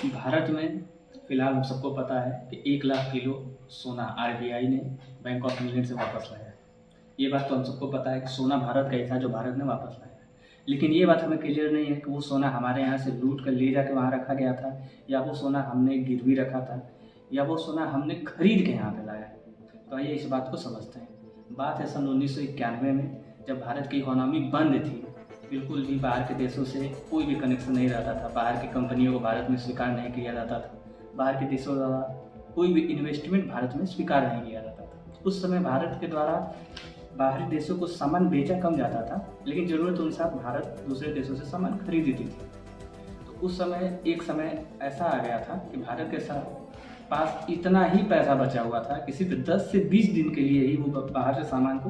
भारत में फ़िलहाल हम सबको पता है कि 1 लाख किलो सोना आरबीआई ने बैंक ऑफ इंग्लैंड से वापस लाया है। ये बात तो हम सबको पता है कि सोना भारत का ही था जो भारत ने वापस लाया है। लेकिन ये बात हमें क्लियर नहीं है कि वो सोना हमारे यहाँ से लूट कर ले जाके वहाँ रखा गया था, या वो सोना हमने गिरवी रखा था, या वो सोना हमने खरीद के यहाँ पे लाया है। तो आइए इस बात को समझते हैं। बात है सन 1991 में, जब भारत की इकोनॉमी बंद थी। बिल्कुल भी बाहर के देशों से कोई भी कनेक्शन नहीं रहता था, बाहर की कंपनियों को भारत में स्वीकार नहीं किया जाता था, बाहर के देशों द्वारा कोई भी इन्वेस्टमेंट भारत में स्वीकार नहीं किया जाता था। उस समय भारत के द्वारा बाहरी देशों को सामान बेचा कम जाता था, लेकिन ज़रूरत अनुसार भारत दूसरे देशों से सामान खरीदती थी। तो उस समय एक समय ऐसा आ गया था कि भारत के साथ पास इतना ही पैसा बचा हुआ था कि सिर्फ 10 से 20 दिन के लिए ही वो बाहर से सामान को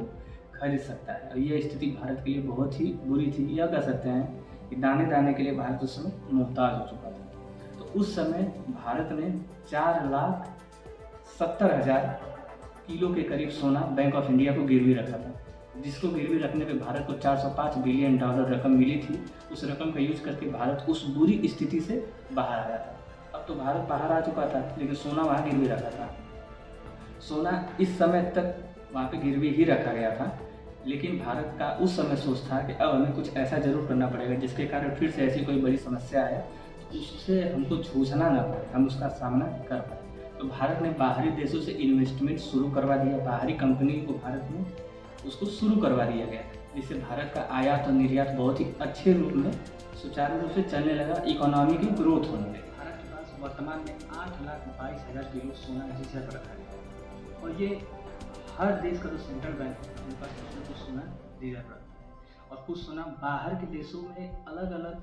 खरीद सकता है। और ये स्थिति भारत के लिए बहुत ही बुरी थी। यह कह सकते हैं कि दाने दाने के लिए भारत उस समय मुहताज हो चुका था। तो उस समय भारत ने 4,70,000 किलो के करीब सोना बैंक ऑफ इंडिया को गिरवी रखा था, जिसको गिरवी रखने पे भारत को $405 बिलियन रकम मिली थी। उस रकम का यूज करके भारत उस बुरी स्थिति से बाहर आया था। अब तो भारत बाहर आ चुका था, लेकिन सोना वहाँ गिरवी रखा था। सोना इस समय तक वहाँ पे गिरवी ही रखा गया था, लेकिन भारत का उस समय सोच था कि अब हमें कुछ ऐसा जरूर करना पड़ेगा जिसके कारण फिर से ऐसी कोई बड़ी समस्या आए तो उससे हमको जूझना ना पड़े, हम उसका सामना कर पाए। तो भारत ने बाहरी देशों से इन्वेस्टमेंट शुरू करवा दिया, बाहरी कंपनी को भारत में उसको शुरू करवा दिया गया, जिससे भारत का आयात और निर्यात बहुत ही अच्छे रूप में सुचारू रूप से चलने लगा, इकोनॉमी की ग्रोथ होने लगी। भारत के पास वर्तमान में 8,22,000 किलो सोना रिजर्व रखा गया, और ये हर देश का जो सेंट्रल बैंक है उनके पास कुछ न कुछ सोना रिजर्व रखता है। और कुछ सोना बाहर के देशों में अलग अलग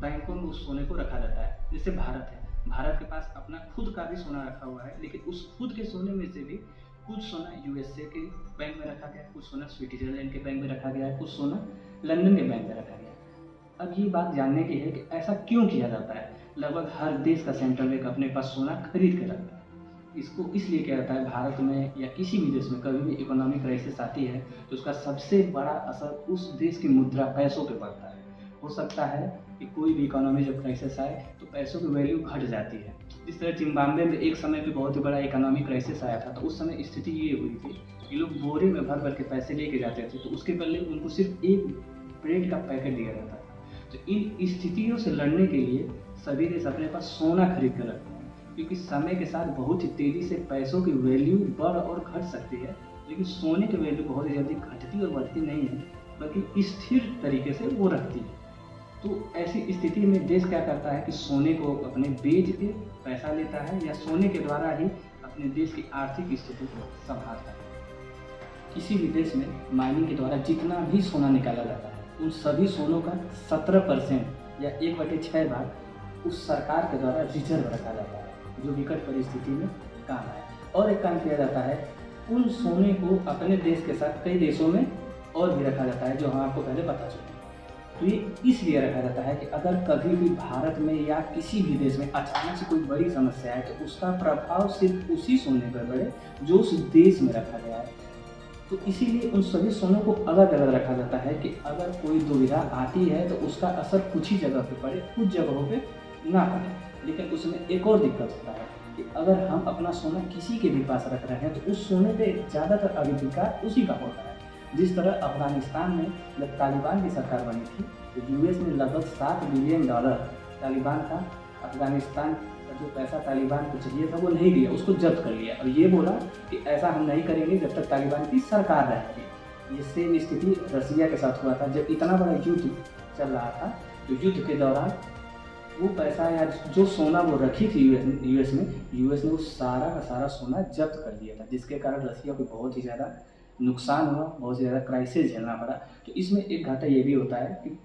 बैंकों में उस सोने को रखा जाता है। जैसे भारत है, भारत के पास अपना खुद का भी सोना रखा हुआ है, लेकिन उस खुद के सोने में से भी कुछ सोना यूएसए के बैंक में रखा गया है, कुछ सोना स्विट्जरलैंड के बैंक में रखा गया है, कुछ सोना लंदन के बैंक में रखा गया है। अब ये बात जानने की है कि ऐसा क्यों किया जाता है। लगभग हर देश का सेंट्रल बैंक अपने पास सोना खरीद के रखता है। इसको इसलिए किया जाता है, भारत में या किसी भी देश में कभी भी इकोनॉमिक क्राइसिस आती है तो उसका सबसे बड़ा असर उस देश की मुद्रा पैसों पे पड़ता है। हो सकता है कि कोई भी इकोनॉमी जब क्राइसिस आए तो पैसों की वैल्यू घट जाती है। जिस तरह जिम्बाब्वे में एक समय पे बहुत ही बड़ा इकोनॉमिक क्राइसिस आया था, तो उस समय स्थिति ये हुई थी कि लोग बोरे में भर भर के पैसे लेके जाते थे, तो उसके बदले उनको सिर्फ एक ब्रेड का पैकेट दिया जाता था। तो इन स्थितियों से लड़ने के लिए सभी देश अपने पास सोना खरीद कर रखते हैं, क्योंकि समय के साथ बहुत ही तेज़ी से पैसों की वैल्यू बढ़ और घट सकती है, लेकिन सोने की वैल्यू बहुत ही जल्दी घटती और बढ़ती नहीं है, बल्कि स्थिर तरीके से वो रखती है। तो ऐसी स्थिति में देश क्या करता है कि सोने को अपने बेच के पैसा लेता है, या सोने के द्वारा ही अपने देश की आर्थिक स्थिति को संभालता है। किसी भी देश में माइनिंग के द्वारा जितना भी सोना निकाला जाता है, उन सभी सोनों का 17% या 1/6 भाग उस सरकार के द्वारा रिजर्व रखा जाता है, जो विकट परिस्थिति में काम आए। और एक काम किया जाता है, उन सोने को अपने देश के साथ कई देशों में और भी रखा जाता है, जो हम आपको पहले बता चुके हैं। तो ये इसलिए रखा जाता है कि अगर कभी भी भारत में या किसी भी देश में अचानक से कोई बड़ी समस्या है तो उसका प्रभाव सिर्फ उसी सोने पर पड़े जो उस देश में रखा गया है। तो इसीलिए उन सभी सोनों को अलग अलग रखा जाता है कि अगर कोई दुविधा आती है तो उसका असर कुछ ही जगह पे पड़े, कुछ जगहों पे ना पड़े। लेकिन उसमें एक और दिक्कत होता है कि अगर हम अपना सोना किसी के भी पास रख रहे हैं तो उस सोने पे ज़्यादातर अधिकार उसी का होता है। जिस तरह अफगानिस्तान में जब तालिबान की सरकार बनी थी तो यूएस ने लगभग $7 बिलियन तालिबान का अफगानिस्तान का जो पैसा तालिबान को चाहिए था वो नहीं दिया, उसको जब्त कर लिया, और ये बोला कि ऐसा हम नहीं करेंगे जब तक तालिबान की सरकार रहेगी। ये सेम स्थिति रसिया के साथ हुआ था। जब इतना बड़ा युद्ध चल रहा था तो युद्ध के दौरान वो पैसा या जो सोना वो रखी थी यूएस ने वो सारा का सारा सोना जब्त कर दिया था, जिसके कारण रसिया को बहुत ही ज़्यादा नुकसान हुआ, बहुत ज़्यादा क्राइसिस झेलना पड़ा। तो इसमें एक घाटा ये भी होता है कि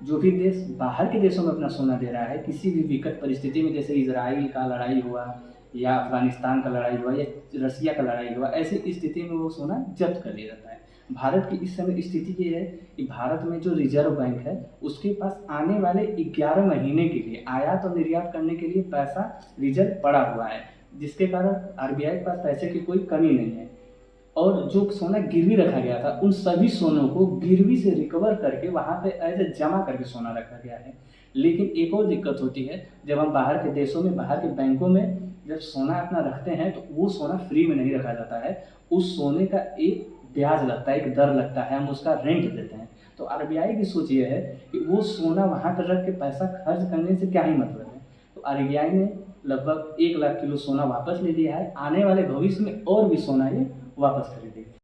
जो भी देश बाहर के देशों में अपना सोना दे रहा है, किसी भी विकट परिस्थिति में, जैसे इजराइल का लड़ाई हुआ या अफगानिस्तान का लड़ाई हुआ या रसिया का लड़ाई हुआ, ऐसी स्थिति में वो सोना जब्त कर लिया जाता है। भारत की इस समय स्थिति ये है कि भारत में जो रिजर्व बैंक है उसके पास आने वाले 11 महीने के लिए आयात और निर्यात करने के लिए पैसा रिजर्व पड़ा हुआ है, जिसके कारण आरबीआई के पास पैसे की कोई कमी नहीं है। और जो सोना गिरवी रखा गया था उन सभी सोनों को गिरवी से रिकवर करके वहाँ पे एज ए जमा करके सोना रखा गया है। लेकिन एक और दिक्कत होती है, जब हम बाहर के देशों में, बाहर के बैंकों में जब सोना अपना रखते हैं तो वो सोना फ्री में नहीं रखा जाता है, उस सोने का एक ब्याज लगता है, एक दर लगता है, हम उसका रेंट देते हैं। तो आरबीआई की सोच ये है कि वो सोना वहाँ पर रख के पैसा खर्च करने से क्या ही मतलब है। तो आरबीआई ने लगभग 1 लाख किलो सोना वापस ले लिया है, आने वाले भविष्य में और भी सोना ये वापस खरीदेगी।